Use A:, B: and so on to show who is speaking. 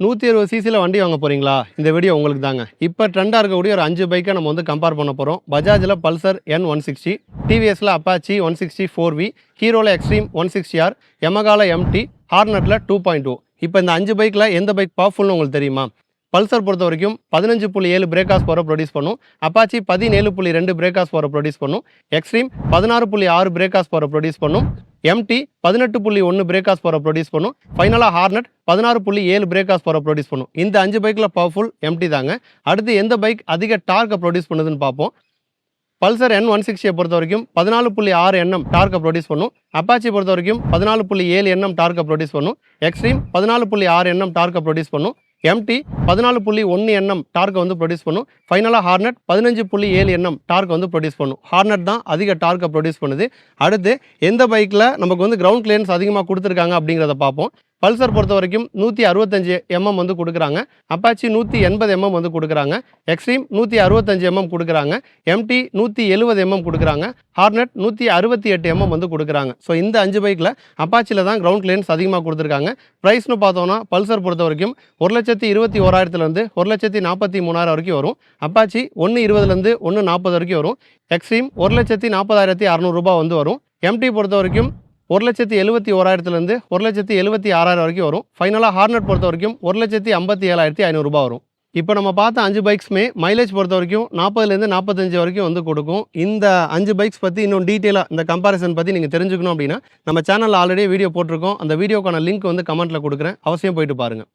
A: 120 சிசியில் வண்டி வாங்க போகிறீங்களா? இந்த வீடியோ உங்களுக்கு தாங்க. இப்போ ட்ரெண்டாக இருக்கக்கூடிய ஒரு 5 பைக்கை நம்ம வந்து கம்பேர் பண்ண போகிறோம். பஜாஜில் பல்சர் N160, டிவிஎஸில் அப்பாச்சி 160 4V, ஹீரோவில் எக்ஸ்ட்ரீம் 160R, யமகால MT, ஹார்னட்டில் 2.0. இப்போ இந்த 5 பைக்கில் எந்த பைக் பவர்ஃபுல்னு உங்களுக்கு தெரியுமா? பல்சர் பொறுத்த வரைக்கும் 15.7 பிரேக்காஸ் பவரை ப்ரொடியூஸ் பண்ணும். அப்பாச்சி 17.2 பிரேக்காஸ் பவரை ப்ரொடியூஸ் பண்ணும். எக்ஸ்ட்ரீம் 16.6 பிரேக்காஸ் பவரை ப்ரொடியூஸ் பண்ணும். MT 18.1 பிரேக்காஸ் பவரை ப்ரொடியூஸ் பண்ணும். ஃபைனலாக ஹார்னட் 16.7 பிரேக்காஸ் பவரை ப்ரொடியூஸ் பண்ணும். இந்த 5 பைக்கில் பவர்ஃபுல் MT தாங்க. அடுத்து எந்த பைக் அதிக டார்க்கை ப்ரொடியூஸ் பண்ணுதுன்னு பார்ப்போம். பல்சர் N160 பொறுத்த வரைக்கும் 14.6 Nm டார்க்கை ப்ரொடியூஸ் பண்ணும். அப்பாச்சி பொறுத்த வரைக்கும் 14.7 Nm டார்க்கை ப்ரொடியூஸ் பண்ணும். எக்ஸ்ட்ரீம் 14.6 Nm டார்க்கை ப்ரொடியூஸ் பண்ணும். MT 14.1 Nm டார்க்கை வந்து ப்ரொடியூஸ் பண்ணும். ஃபைனலாக ஹார்னட் 15.7 Nm டார்க்கை வந்து ப்ரொடியூஸ் பண்ணும். ஹார்னட் தான் அதிக டார்க்கை ப்ரொடியூஸ் பண்ணுது. அடுத்து எந்த பைக்கில் நமக்கு வந்து கிரவுண்ட் கிளியரன்ஸ் அதிகமாக கொடுத்துருக்காங்க அப்படிங்கிறத பார்ப்போம். பல்சர் பொறுத்த வரைக்கும் 165 mm வந்து கொடுக்குறாங்க. அப்பாச்சி 180 mm வந்து கொடுக்குறாங்க. எக்ஸ்ட்ரீம் 165 mm கொடுக்குறாங்க. MT 170 mm கொடுக்குறாங்க. ஹார்னட் 168 mm வந்து கொடுக்குறாங்க. ஸோ இந்த 5 பைக்கில் அப்பாச்சியில் தான் கிரவுண்ட் கிளியரன்ஸ் அதிகமாக கொடுத்துருக்காங்க. ப்ரைஸ்னு பார்த்தோன்னா பல்சர் பொறுத்த வரைக்கும் 1,21,000 1,43,000 வரைக்கும் வரும். அப்பாச்சி 1,20 1,40 வரைக்கும் வரும். எக்ஸ்ட்ரீம் 1,40,600 வந்து வரும். MT பொறுத்த வரைக்கும் 1,71,000 1,76,000 வரைக்கும் வரும். ஃபைனலாக ஹார்னட் பொறுத்த வரைக்கும் 1,57,500 வரும். இப்போ நம்ம பார்த்த 5 பைக்ஸுமே மைலேஜ் பொறுத்த வரைக்கும் 40 45 வரைக்கும் வந்து கொடுக்கும். இந்த 5 பைக்ஸ் பற்றி இன்னும் டீட்டெயிலாக இந்த கம்பேரிசன் பற்றி நீங்கள் தெரிஞ்சுக்கணும் அப்படின்னா நம்ம சேனலில் ஆல்ரெடி வீடியோ போட்டிருக்கோம். அந்த வீடியோக்கான லிங்க் வந்து கமெண்ட்டில் கொடுக்குறேன். அவசியம் போயிட்டு பாருங்கள்.